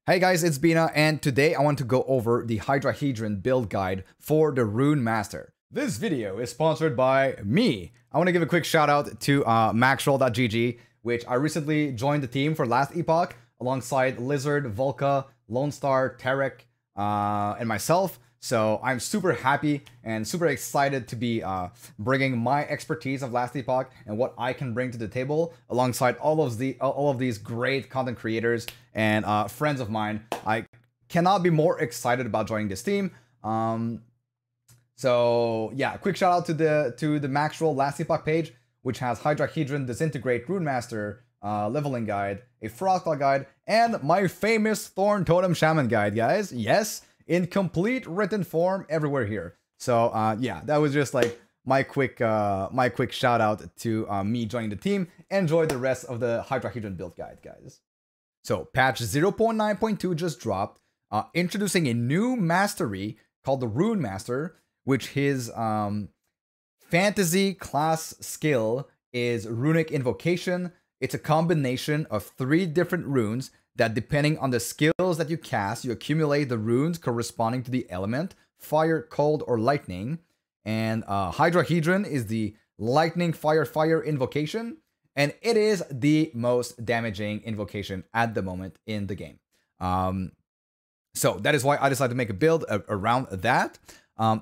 Hey guys, it's Bina, and today I want to go over the Hydrahedron build guide for the Runemaster. This video is sponsored by me. I want to give a quick shout out to Maxroll.gg, which I recently joined the team for last Epoch alongside Lizard, Volca, Lone Star, Tarek, and myself. So I'm super happy and super excited to be bringing my expertise of last Epoch and what I can bring to the table alongside all of these great content creators and friends of mine. I cannot be more excited about joining this team. So yeah, quick shout out to the Maxroll last Epoch page, which has Hydrahedron Disintegrate Runemaster leveling guide, a Frostclaw guide, and my famous Thorn Totem Shaman guide, guys. Yes, in complete written form everywhere here. So yeah, that was just like my quick shout out to me joining the team. Enjoy the rest of the Hydrahedron build guide, guys. So patch 0.9.2 just dropped, introducing a new mastery called the Runemaster, which his fantasy class skill is Runic Invocation. It's a combination of 3 different runes that, depending on the skills that you cast, you accumulate the runes corresponding to the element, fire, cold, or lightning. And Hydrahedron is the lightning, fire, fire invocation, and it is the most damaging invocation at the moment in the game. So that is why I decided to make a build around that.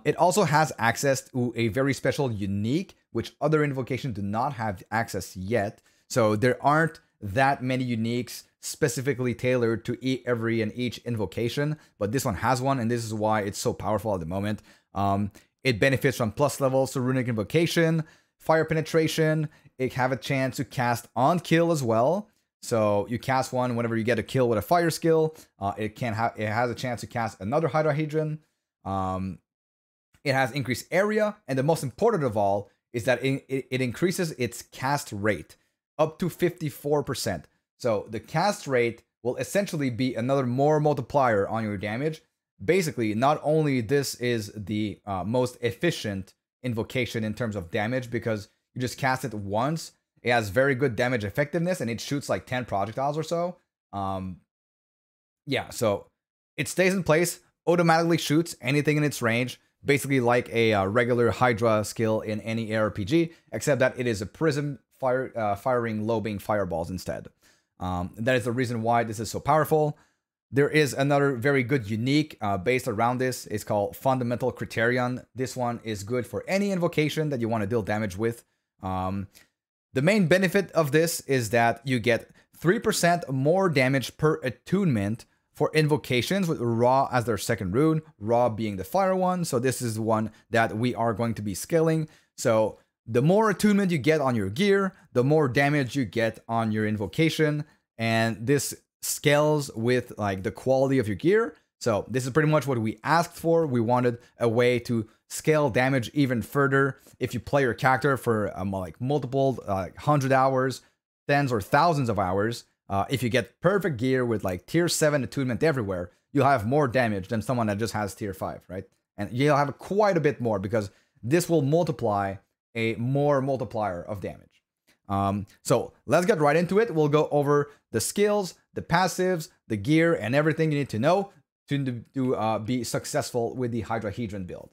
It also has access to a very special unique, which other invocations do not have access yet. So there aren't that many uniques specifically tailored to every and each invocation, but this one has one, and this is why it's so powerful at the moment. It benefits from plus levels to Runic Invocation, fire penetration. It have a chance to cast on kill as well. So you cast one whenever you get a kill with a fire skill. It has a chance to cast another Hydrahedron. It has increased area, and the most important of all is that it increases its cast rate up to 54%. So the cast rate will essentially be another more multiplier on your damage. Basically, not only this is the most efficient invocation in terms of damage because you just cast it once. It has very good damage effectiveness and it shoots like 10 projectiles or so. Yeah, so it stays in place, automatically shoots anything in its range, basically like a regular Hydra skill in any ARPG, except that it is a prism firing lobing fireballs instead. That is the reason why this is so powerful. There is another very good unique based around this. It's called Fundamental Criterion. This one is good for any invocation that you want to deal damage with. The main benefit of this is that you get 3% more damage per attunement for invocations with Ra as their second rune, Ra being the fire one. So this is one that we are going to be scaling. So the more attunement you get on your gear, the more damage you get on your invocation. And this scales with like the quality of your gear. So this is pretty much what we asked for. We wanted a way to scale damage even further. If you play your character for like multiple 100 hours, tens or thousands of hours, if you get perfect gear with like tier 7 attunement everywhere, you'll have more damage than someone that just has tier 5, right? And you'll have quite a bit more because this will multiply a more multiplier of damage. So let's get right into it. We'll go over the skills, the passives, the gear, and everything you need to know to be successful with the Hydrahedron build.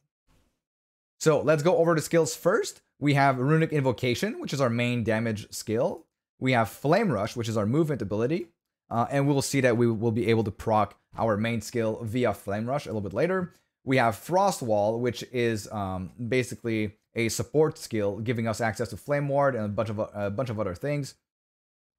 So let's go over the skills first. We have Runic Invocation, which is our main damage skill. We have Flame Rush, which is our movement ability. And we'll see that we will be able to proc our main skill via Flame Rush a little bit later. We have Frost Wall, which is basically a support skill, giving us access to Flame Ward and a bunch of other things.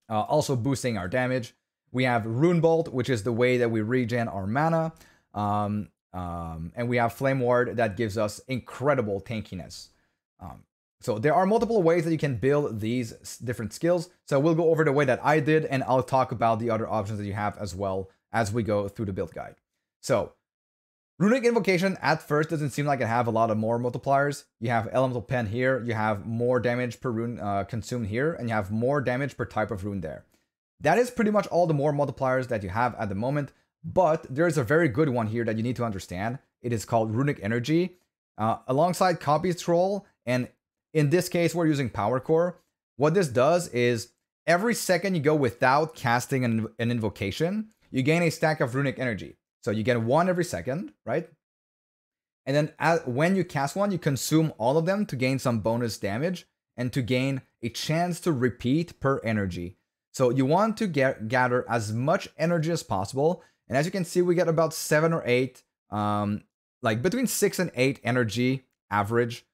Also boosting our damage. We have Rune Bolt, which is the way that we regen our mana. And we have Flame Ward that gives us incredible tankiness. So there are multiple ways that you can build these different skills. So we'll go over the way that I did, and I'll talk about the other options that you have as well as we go through the build guide. So Runic Invocation at first doesn't seem like it have a lot of more multipliers. You have Elemental Pen here, you have more damage per rune consumed here, and you have more damage per type of rune there. That is pretty much all the more multipliers that you have at the moment, but there's a very good one here that you need to understand. It is called Runic Energy, alongside Copy Scroll, and in this case we're using Power Core. What this does is every second you go without casting an invocation, you gain a stack of runic energy. So you get 1 every second, right? And then when you cast one, you consume all of them to gain some bonus damage and to gain a chance to repeat per energy. So you want to gather as much energy as possible. And as you can see, we get about 7 or 8, like between 6 and 8 energy average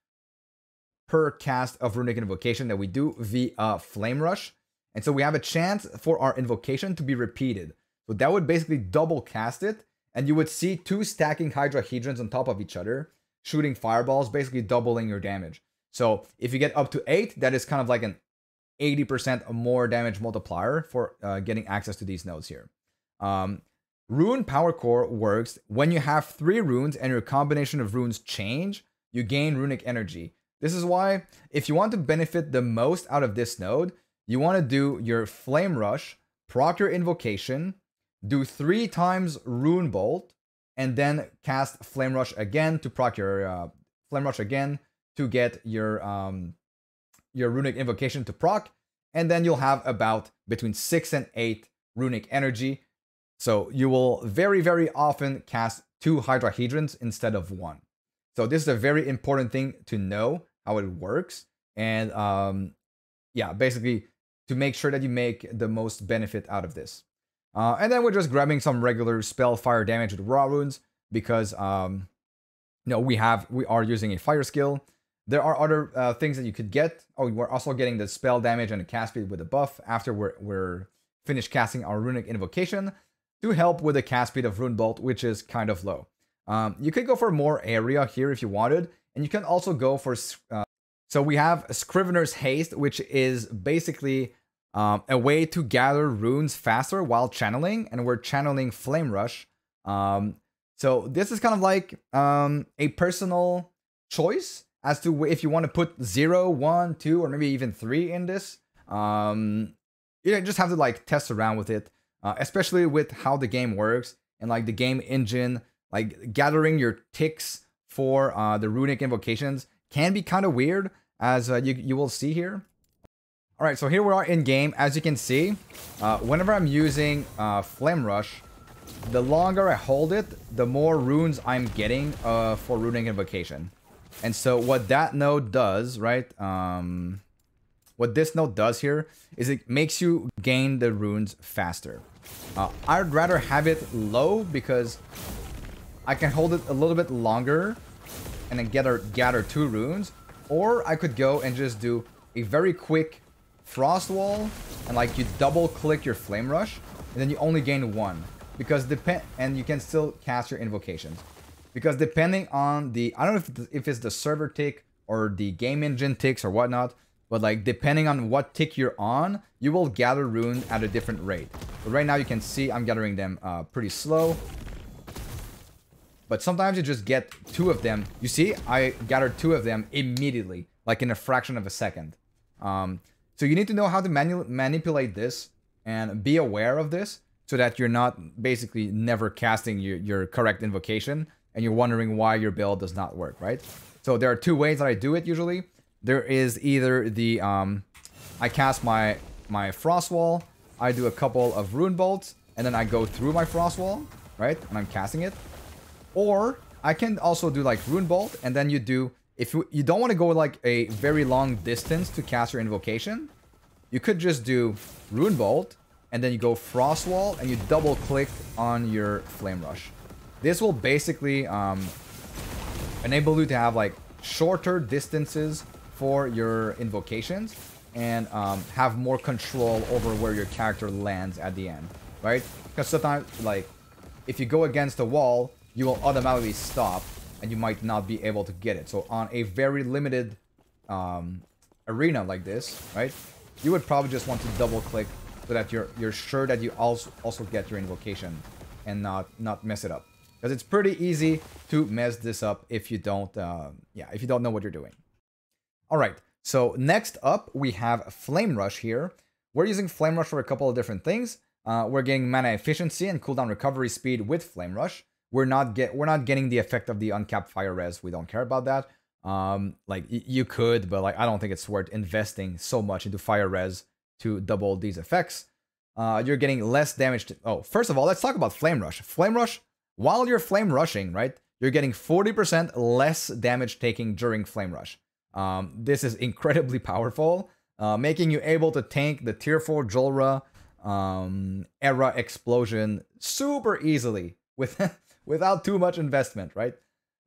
per cast of Runic Invocation that we do via Flame Rush. And so we have a chance for our invocation to be repeated. So that would basically double cast it. And you would see 2 stacking Hydrahedrons on top of each other, shooting fireballs, basically doubling your damage. So if you get up to 8, that is kind of like an 80% more damage multiplier for getting access to these nodes here. Rune Power Core works when you have 3 runes and your combination of runes change, you gain runic energy. This is why if you want to benefit the most out of this node, you want to do your Flame Rush, proc your invocation, do 3 times Rune Bolt, and then cast Flame Rush again to proc your Flame Rush again to get your Runic Invocation to proc, and then you'll have about between 6 and 8 runic energy. So you will very, very often cast 2 Hydrahedrons instead of 1. So this is a very important thing to know how it works, and yeah, basically to make sure that you make the most benefit out of this. And then we're just grabbing some regular spell fire damage with raw runes because you know, we are using a fire skill. There are other things that you could get. Oh, we're also getting the spell damage and the cast speed with the buff after we're finished casting our Runic Invocation to help with the cast speed of Rune Bolt, which is kind of low. You could go for more area here if you wanted, and you can also go for so we have Scrivener's Haste, which is basically a way to gather runes faster while channeling, and we're channeling Flame Rush. So this is kind of like a personal choice as to if you want to put 0, 1, 2, or maybe even 3 in this. You just have to like test around with it, especially with how the game works and like the game engine. Like gathering your ticks for the runic invocations can be kind of weird, as you will see here. All right, so here we are in game. As you can see, whenever I'm using Flame Rush, the longer I hold it, the more runes I'm getting for Runic Invocation. And so what that node does, right? What this node does here is it makes you gain the runes faster. I'd rather have it low because I can hold it a little bit longer and then gather 2 runes. Or I could go and just do a very quick Frost Wall and like you double click your Flame Rush and then you only gain 1. Because and you can still cast your invocations. Because depending on the, I don't know if it's the server tick or the game engine ticks or whatnot, but like depending on what tick you're on, you will gather runes at a different rate. But right now you can see I'm gathering them pretty slow. But sometimes you just get 2 of them. You see, I gathered 2 of them immediately, like in a fraction of a second. So you need to know how to manipulate this and be aware of this so that you're not basically never casting your correct invocation and you're wondering why your build does not work, right? So there are 2 ways that I do it usually. There is either the, I cast my Frost Wall, I do a couple of Rune Bolts, and then I go through my Frost Wall, right? And I'm casting it. Or I can also do like Rune Bolt, and then you do, if you don't want to go like a very long distance to cast your invocation, you could just do Rune Bolt, and then you go Frost Wall, and you double click on your Flame Rush. This will basically enable you to have like shorter distances for your invocations and have more control over where your character lands at the end, right? Because sometimes, like, if you go against the wall, you will automatically stop and you might not be able to get it. So on a very limited arena like this, right, you would probably just want to double click so that you're sure that you also get your invocation and not mess it up. Because it's pretty easy to mess this up if you don't if you don't know what you're doing. All right, so next up we have Flame Rush here. We're using Flame Rush for a couple of different things. We're getting mana efficiency and cooldown recovery speed with Flame Rush. We're not getting the effect of the uncapped fire res. We don't care about that. Like you could, but like I don't think it's worth investing so much into fire res to double these effects. you're getting less damage. Oh, first of all, let's talk about Flame Rush. Flame Rush, while you're Flame Rushing, right, you're getting 40% less damage taking during Flame Rush. This is incredibly powerful, making you able to tank the Tier 4 Jolra era explosion super easily without too much investment, right?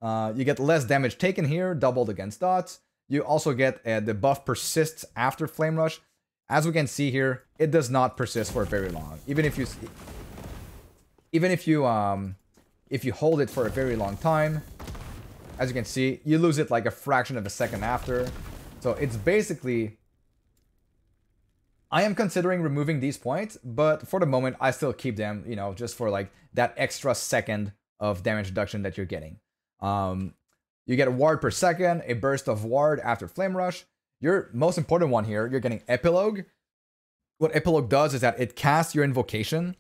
You get less damage taken here, doubled against dots. You also get the buff persists after Flame Rush. As we can see here, it does not persist for very long. Even if you hold it for a very long time, as you can see, you lose it like a fraction of a second after. So it's basically, I am considering removing these points, but for the moment, I still keep them, you know, just for like that extra second of damage reduction that you're getting. You get a ward per second, a burst of ward after Flame Rush. Your most important one here, you're getting Epilogue. What Epilogue does is that it casts your invocation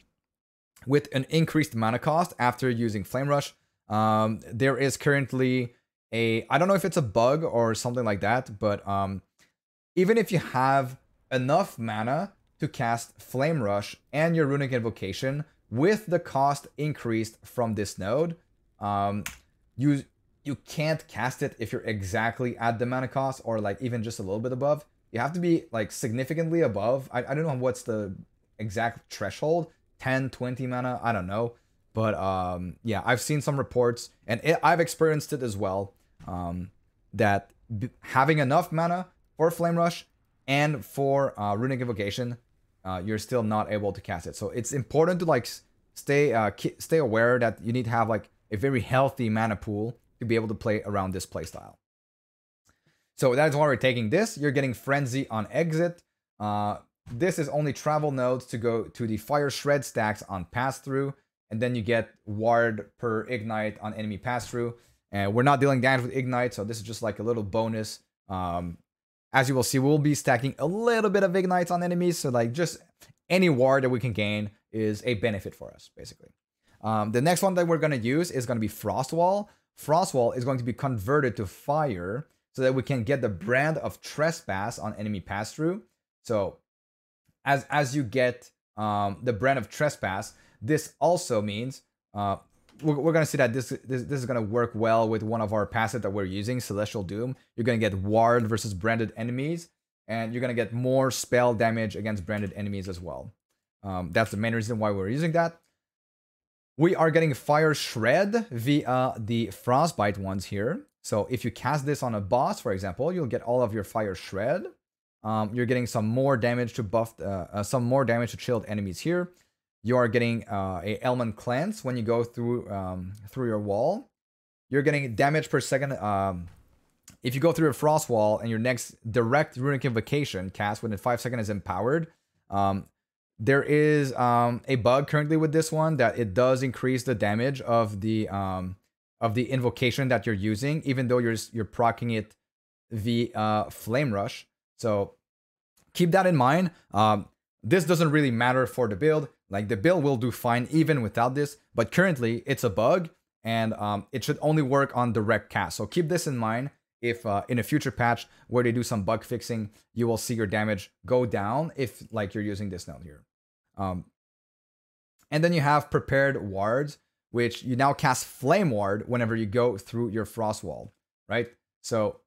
with an increased mana cost after using Flame Rush. There is currently I don't know if it's a bug or something like that, but even if you have enough mana to cast Flame Rush and your Runic Invocation with the cost increased from this node, you can't cast it if you're exactly at the mana cost or like even just a little bit above. You have to be like significantly above. I don't know what's the exact threshold, 10, 20 mana, I don't know. But yeah, I've seen some reports and I've experienced it as well, that having enough mana for Flame Rush and for Runic Invocation, you're still not able to cast it. So it's important to like stay aware that you need to have like a very healthy mana pool to be able to play around this playstyle. So that's why we're taking this. You're getting Frenzy on exit. This is only travel nodes to go to the Fire Shred stacks on pass-through, and then you get Ward per Ignite on enemy pass-through. And we're not dealing damage with Ignite, so this is just like a little bonus. As you will see, we'll be stacking a little bit of Ignites on enemies, so like just any Ward that we can gain is a benefit for us, basically. The next one that we're going to use is going to be Frostwall. Frostwall is going to be converted to fire so that we can get the Brand of Trespass on enemy pass-through. So as you get the Brand of Trespass, this also means we're going to see that this is going to work well with one of our passive that we're using, Celestial Doom. You're going to get Ward versus branded enemies, and you're going to get more spell damage against branded enemies as well. That's the main reason why we're using that. We are getting Fire Shred via the Frostbite ones here. So if you cast this on a boss, for example, you'll get all of your Fire Shred. You're getting some more damage to buff, some more damage to chilled enemies here. You are getting a Element Cleanse when you go through your wall. You're getting damage per second. If you go through a Frost Wall and your next direct Runic Invocation cast within 5 seconds is empowered, there is a bug currently with this one that it does increase the damage of the invocation that you're using, even though you're proccing it via Flame Rush. So keep that in mind. This doesn't really matter for the build. Like the build will do fine even without this, but currently it's a bug and it should only work on direct cast. So keep this in mind. If in a future patch where they do some bug fixing, you will see your damage go down if like you're using this node here. And then you have Prepared Wards, which you now cast Flame Ward whenever you go through your Frost Wall, right? So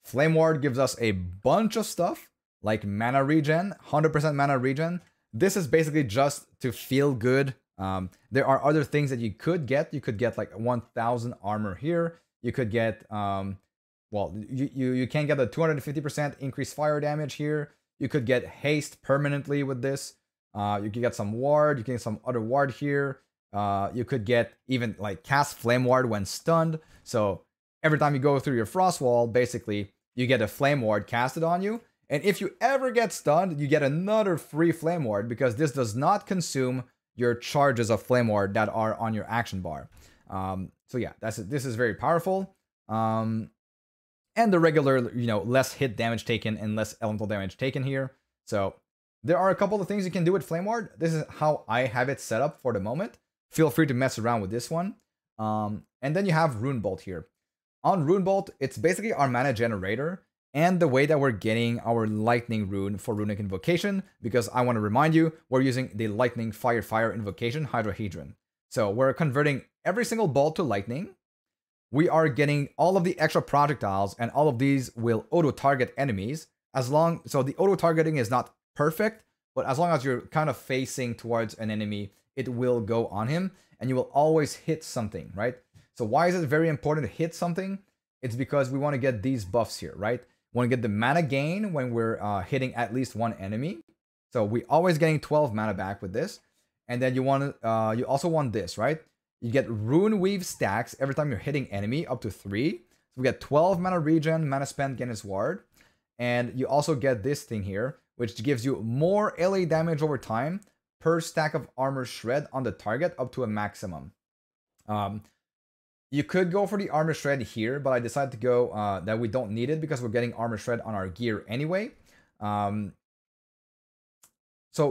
Flame Ward gives us a bunch of stuff like mana regen, 100% mana regen. This is basically just to feel good. There are other things that you could get. You could get like 1000 armor here. You could get well, you can get a 250% increased fire damage here. You could get haste permanently with this. You can get some ward. You can get some other ward here. You could get even like cast Flame Ward when stunned. So every time you go through your Frost Wall, basically you get a Flame Ward casted on you. And if you ever get stunned, you get another free Flame Ward because this does not consume your charges of Flame Ward that are on your action bar. So yeah, this is very powerful. And the regular, you know, less hit damage taken and less elemental damage taken here. So there are a couple of things you can do with Flame Ward. This is how I have it set up for the moment. Feel free to mess around with this one. And then you have Rune Bolt here. On Rune Bolt, it's basically our mana generator. and the way that we're getting our lightning rune for Runic Invocation, because I want to remind you, we're using the lightning fire invocation, Hydrahedron. So we're converting every single bolt to lightning. We are getting all of the extra projectiles, and all of these will auto-target enemies. So the auto-targeting is not perfect, but as long as you're kind of facing towards an enemy, it will go on him, and you will always hit something, right? So why is it very important to hit something? It's because we want to get these buffs here, right? We want to get the mana gain when we're hitting at least one enemy. So we always getting 12 mana back with this. And then you also want this, right? You get Rune Weave stacks every time you're hitting enemy, up to 3. So we get 12 mana regen, mana spent against ward. And you also get this thing here, which gives you more LA damage over time per stack of armor shred on the target, up to a maximum. You could go for the armor shred here, but I decided to go that we don't need it because we're getting armor shred on our gear anyway. So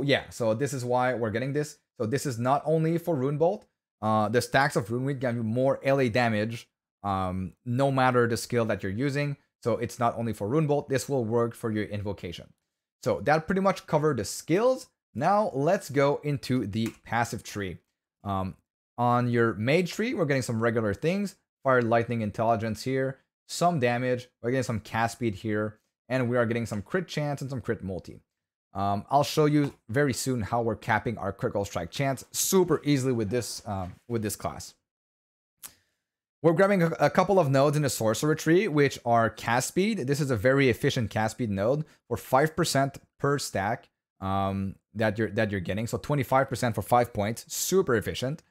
yeah, so this is why we're getting this. So this is not only for Rune Bolt. The stacks of Rune Weave give you more LA damage, no matter the skill that you're using. So it's not only for Rune Bolt. This will work for your invocation. So that pretty much covered the skills. Now let's go into the passive tree. On your mage tree, we're getting some regular things. Fire, lightning, intelligence here. Some damage. We're getting some cast speed here. And we are getting some crit chance and some crit multi. I'll show you very soon how we're capping our critical strike chance super easily with this class. We're grabbing a couple of nodes in the sorcerer tree, which are cast speed. This is a very efficient cast speed node for 5% per stack that you're getting. So 25% for 5 points, super efficient.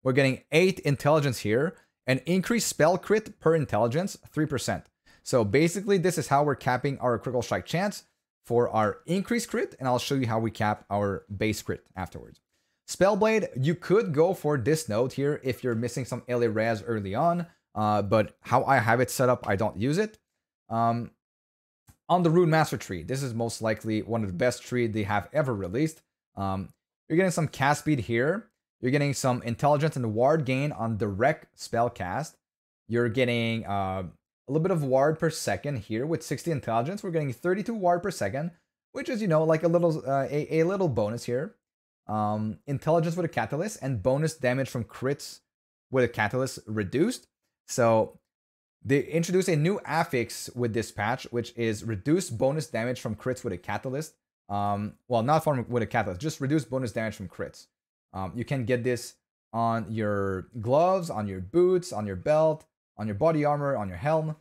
We're getting 8 intelligence here, and increased spell crit per intelligence, 3%. So basically, this is how we're capping our critical strike chance for our increased crit, and I'll show you how we cap our base crit afterwards. Spellblade, you could go for this node here if you're missing some LA res early on, but how I have it set up, I don't use it. On the Runemaster tree, this is most likely one of the best trees they have ever released. You're getting some cast speed here. You're getting some intelligence and ward gain on direct spell cast. You're getting a little bit of ward per second here with 60 intelligence. We're getting 32 ward per second, which is, like a little bonus here. Intelligence with a catalyst and bonus damage from crits with a catalyst reduced. So they introduced a new affix with this patch, which is reduced bonus damage from crits with a catalyst. Well, not with a catalyst, just reduced bonus damage from crits. You can get this on your gloves, on your boots, on your belt, on your body armor, on your helm.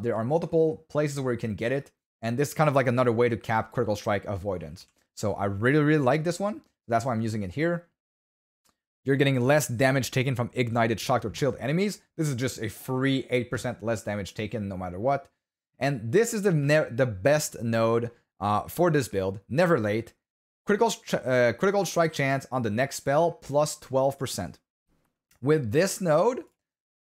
There are multiple places where you can get it, and this is kind of like another way to cap critical strike avoidance. So I really like this one. That's why I'm using it here. You're getting less damage taken from ignited, shocked, or chilled enemies. This is just a free 8% less damage taken no matter what. And this is the best node for this build. Never late. Critical strike chance on the next spell plus 12%. With this node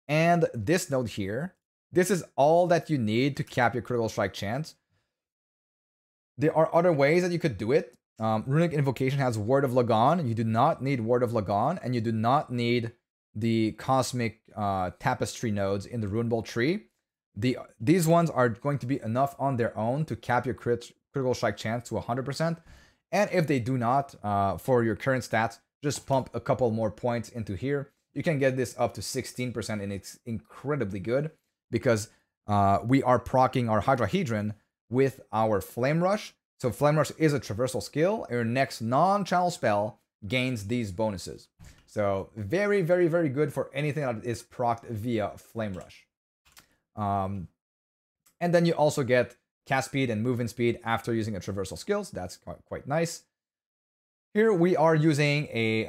and this node here, this is all that you need to cap your critical strike chance. There are other ways that you could do it. Runic Invocation has Word of Lagon. You do not need Word of Lagon, and you do not need the Cosmic Tapestry nodes in the Rune Bolt tree. These ones are going to be enough on their own to cap your critical strike chance to 100%. And if they do not, for your current stats, just pump a couple more points into here. You can get this up to 16%, and it's incredibly good because we are proccing our Hydrahedron with our Flame Rush. So Flame Rush is a traversal skill. Your next non-channel spell gains these bonuses. So very good for anything that is procced via Flame Rush. And then you also get cast speed and movement speed after using a traversal skill. So that's quite nice. Here we are using a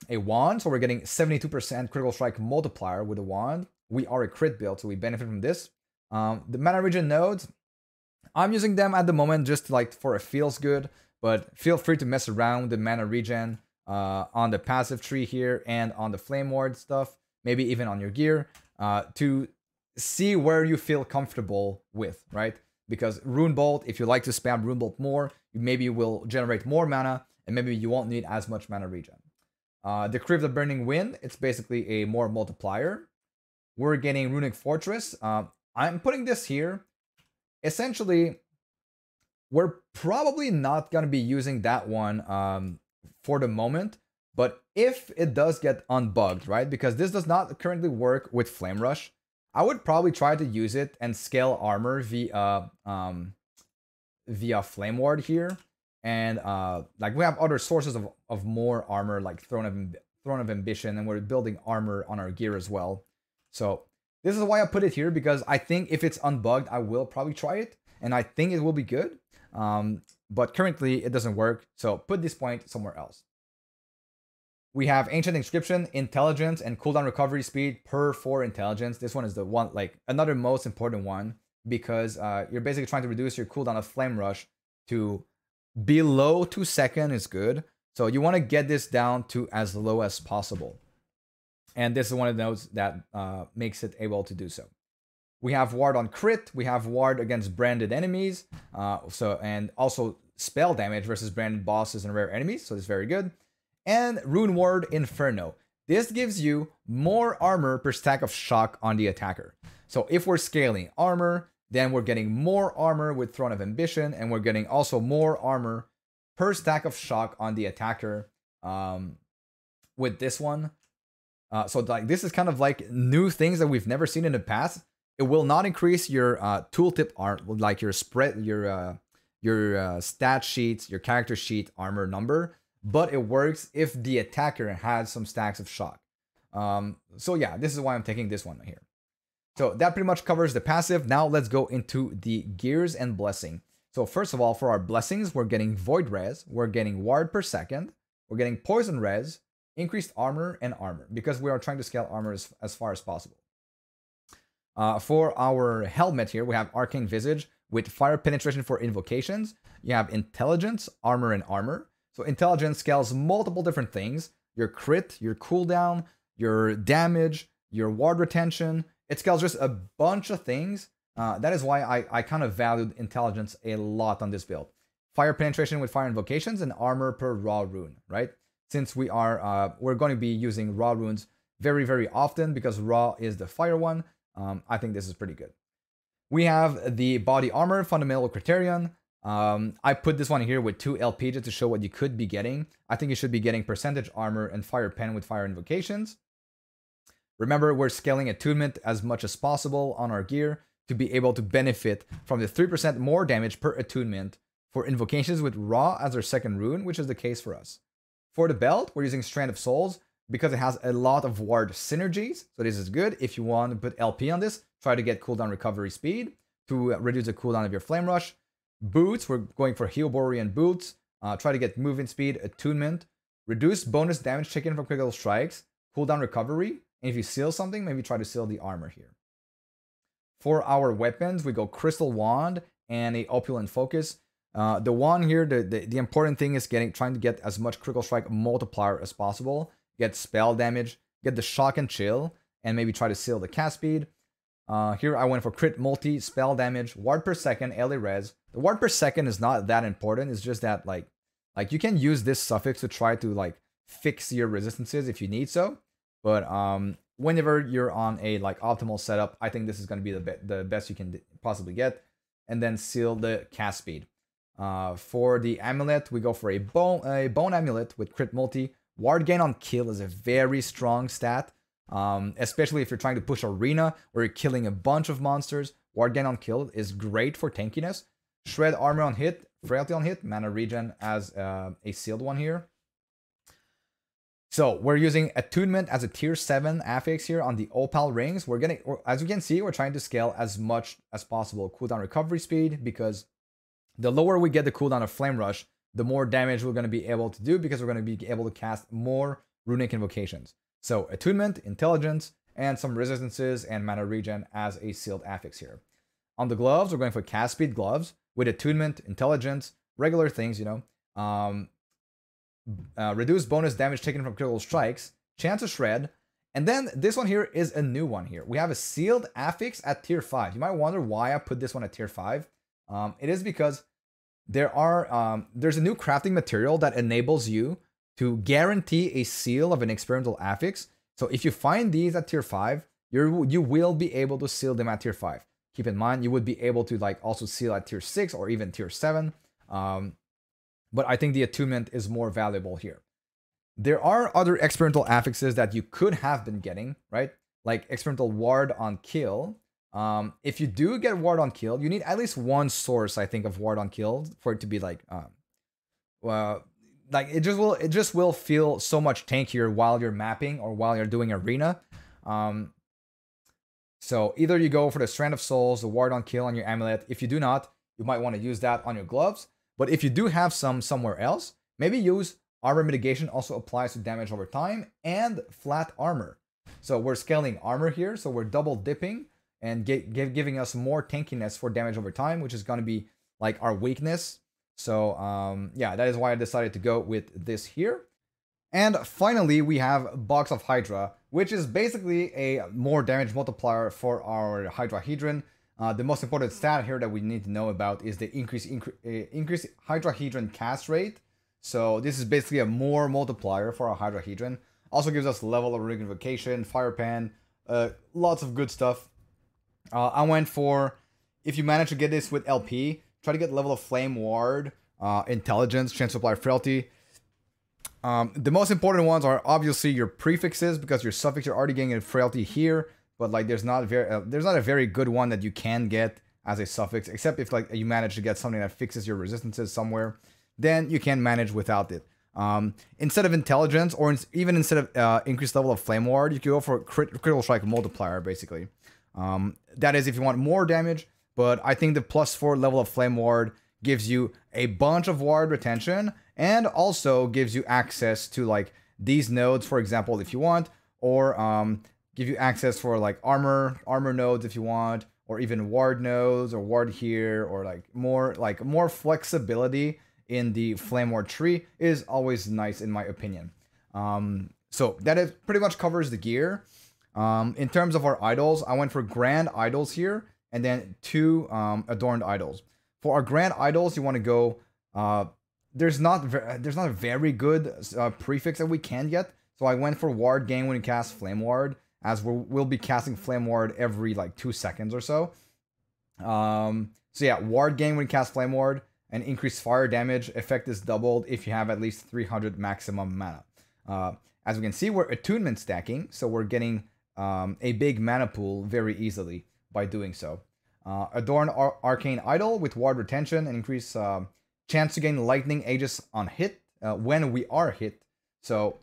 wand. So we're getting 72% critical strike multiplier with a wand. We are a crit build, so we benefit from this. The mana regen nodes, I'm using them at the moment just like for a feels good, but feel free to mess around with the mana regen on the passive tree here and on the flame ward stuff, maybe even on your gear, to see where you feel comfortable with, right? Because Rune Bolt, if you like to spam Rune Bolt more, maybe you will generate more mana, and maybe you won't need as much mana regen. The Crypt of the Burning Wind, it's basically a more multiplier. We're getting Runic Fortress. I'm putting this here essentially, we're probably not going to be using that one for the moment. But if it does get unbugged, right? Because this does not currently work with Flame Rush, I would probably try to use it and scale armor via Flame Ward here. And like we have other sources of more armor, like Throne of Ambition, and we're building armor on our gear as well. So this is why I put it here, because I think if it's unbugged, I will probably try it, and I think it will be good. But currently it doesn't work, so put this point somewhere else. We have Ancient Inscription, Intelligence, and cooldown recovery speed per 4 intelligence. This one is the one, like, another most important one, because you're basically trying to reduce your cooldown of Flame Rush to below 2 seconds is good. So you want to get this down to as low as possible. And this is one of the nodes that makes it able to do so. We have Ward on crit. We have Ward against branded enemies. And also spell damage versus branded bosses and rare enemies. So it's very good. And Rune Ward Inferno. This gives you more armor per stack of shock on the attacker. So if we're scaling armor, then we're getting more armor with Throne of Ambition, and we're getting also more armor per stack of shock on the attacker with this one. So like this is kind of like new things that we've never seen in the past. It will not increase your tooltip art, like your spread, your stat sheets, your character sheet armor number, but it works if the attacker has some stacks of shock. So yeah, this is why I'm taking this one here. So that pretty much covers the passive. Now let's go into the gears and blessing. So first of all, for our blessings, we're getting Void Res, we're getting Ward per second, we're getting Poison Res, increased armor, and armor, because we are trying to scale armor as far as possible. For our helmet here, we have Arcane Visage with Fire Penetration for invocations. You have Intelligence, Armor, and Armor. So Intelligence scales multiple different things. Your crit, your cooldown, your damage, your ward retention. It scales just a bunch of things. That is why I kind of valued Intelligence a lot on this build. Fire Penetration with Fire Invocations and Armor per raw rune, right? Since we're going to be using raw runes very, very often because raw is the fire one. I think this is pretty good. We have the body armor fundamental criterion. I put this one here with 2 LP just to show what you could be getting. I think you should be getting percentage armor and fire pen with fire invocations. Remember, we're scaling attunement as much as possible on our gear to be able to benefit from the 3% more damage per attunement for invocations with raw as our second rune, which is the case for us. For the belt, we're using Strand of Souls because it has a lot of ward synergies. So this is good. If you want to put LP on this, try to get cooldown recovery speed to reduce the cooldown of your Flame Rush. Boots, we're going for Healborian Boots. Try to get movement speed, attunement, reduce bonus damage taken from critical strikes, cooldown recovery. And if you seal something, maybe try to seal the armor here. For our weapons, we go Crystal Wand and a Opulent Focus. The wand here, the important thing is trying to get as much critical strike multiplier as possible. Get spell damage, get the shock and chill, and maybe try to seal the cast speed. Here I went for crit multi, spell damage, ward per second, LA res. The ward per second is not that important. It's just that like you can use this suffix to try to like fix your resistances if you need so. But whenever you're on a like optimal setup, I think this is going to be the best you can possibly get. And then seal the cast speed. For the amulet, we go for a bone amulet with crit multi. Ward gain on kill is a very strong stat, especially if you're trying to push arena or you're killing a bunch of monsters. Ward gain on kill is great for tankiness. Shred armor on hit, frailty on hit, mana regen as a sealed one here. So we're using attunement as a tier 7 affix here on the opal rings. As you can see, we're trying to scale as much as possible cooldown recovery speed, because the lower we get the cooldown of Flame Rush, the more damage we're going to be able to do, because we're going to be able to cast more Runic Invocations. So attunement, intelligence, and some resistances and mana regen as a sealed affix here. On the gloves, we're going for cast speed gloves with attunement, intelligence, regular things, reduce bonus damage taken from critical strikes, chance to shred, and then this one here is a new one here. We have a sealed affix at tier 5. You might wonder why I put this one at tier 5. It is because there's a new crafting material that enables you to guarantee a seal of an experimental affix. So if you find these at tier 5, you will be able to seal them at tier 5. keep in mind. You would be able to like also seal at tier 6 or even tier 7. But I think the attunement is more valuable here. There are other experimental affixes that you could have been getting, right? Like experimental ward on kill. If you do get ward on kill, you need at least one source, I think, of ward on kill for it to be like, it just will feel so much tankier while you're mapping or while you're doing arena. So either you go for the Strand of Souls, the ward on kill on your amulet. If you do not, you might want to use that on your gloves. But if you do have some somewhere else, maybe use armor mitigation. Also applies to damage over time, and flat armor. So we're scaling armor here, so we're double dipping and giving us more tankiness for damage over time, which is going to be like our weakness. So yeah, that is why I decided to go with this here. And finally, we have Box of Hydra, which is basically a more damage multiplier for our Hydrahedron. The most important stat here that we need to know about is the increase Hydrahedron cast rate. So this is basically a more multiplier for our Hydrahedron. Also gives us level of Runic Invocation, Fire Pan, lots of good stuff. I went for, if you manage to get this with LP, try to get level of Flame Ward, Intelligence, Chance to Apply Frailty. The most important ones are obviously your prefixes, because your suffix you're already getting a Frailty here, but like there's not a very good one that you can get as a suffix, except if like you manage to get something that fixes your resistances somewhere, then you can manage without it. Instead of intelligence, or even instead of increased level of Flame Ward, you can go for critical strike multiplier, basically. That is if you want more damage, but I think the +4 level of Flame Ward gives you a bunch of ward retention, and also gives you access to like these nodes, for example, if you want, or give you access for like armor nodes if you want, or even ward nodes, or ward here, or like more flexibility in the Flame Ward tree is always nice in my opinion. So that is pretty much covers the gear. In terms of our idols, I went for grand idols here, and then 2 adorned idols. For our grand idols, you want to go. There's not a very good prefix that we can get, so I went for ward gain when you cast Flame Ward, as we'll be casting Flame Ward every like 2 seconds or so. So yeah, ward gain when you cast Flame Ward, and increased fire damage. Effect is doubled if you have at least 300 maximum mana. As we can see, we're attunement stacking, so we're getting a big mana pool very easily by doing so. Adorn Arcane Idol with ward retention and increase chance to gain Lightning Aegis on hit when we are hit. So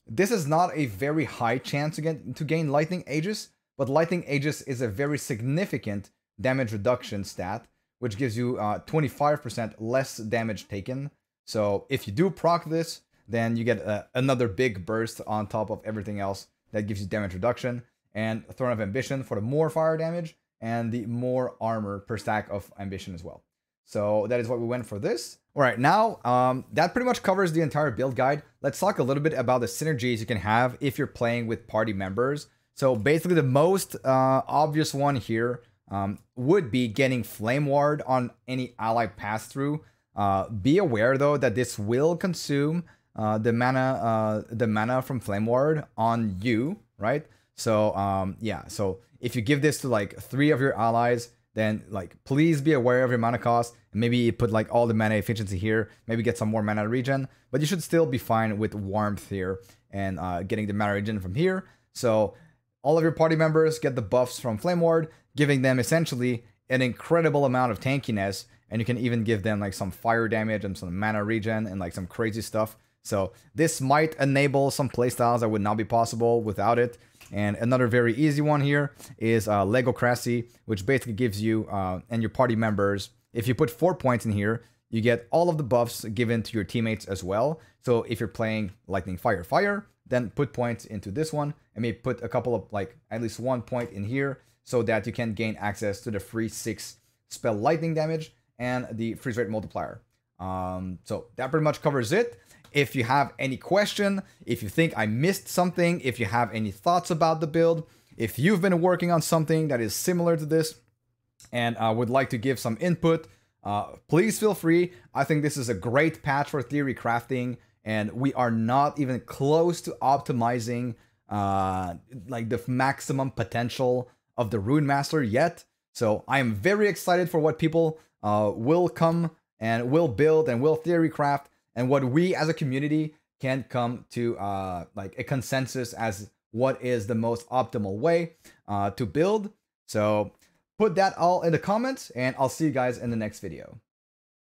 this is not a very high chance to gain Lightning Aegis, but Lightning Aegis is a very significant damage reduction stat, which gives you 25% less damage taken. So if you do proc this, then you get another big burst on top of everything else that gives you damage reduction, and Throne of Ambition for the more fire damage, and the more armor per stack of ambition as well. So that is what we went for this. All right, now that pretty much covers the entire build guide. Let's talk a little bit about the synergies you can have if you're playing with party members. So basically the most obvious one here would be getting Flame Ward on any ally pass through. Be aware though that this will consume the mana from Flame Ward on you, right? So yeah, so if you give this to like 3 of your allies, then like please be aware of your mana cost, and maybe you put like all the mana efficiency here, maybe get some more mana regen, but you should still be fine with warmth here and getting the mana regen from here. So all of your party members get the buffs from Flame Ward, giving them essentially an incredible amount of tankiness, and you can even give them like some fire damage and some mana regen and like some crazy stuff. So this might enable some playstyles that would not be possible without it. And another very easy one here is Legocracy, which basically gives you and your party members, if you put 4 points in here, you get all of the buffs given to your teammates as well. So if you're playing Lightning Fire Fire, then put points into this one, and maybe put a couple of like at least 1 point in here, so that you can gain access to the free 6 spell lightning damage and the freeze rate multiplier. So that pretty much covers it. If you have any question, if you think I missed something, if you have any thoughts about the build, if you've been working on something that is similar to this and would like to give some input, please feel free. I think this is a great patch for theory crafting, and we are not even close to optimizing like the maximum potential of the Runemaster yet. So I am very excited for what people will come and will build and will theory craft, and what we as a community can come to like a consensus as what is the most optimal way to build. So put that all in the comments, and I'll see you guys in the next video.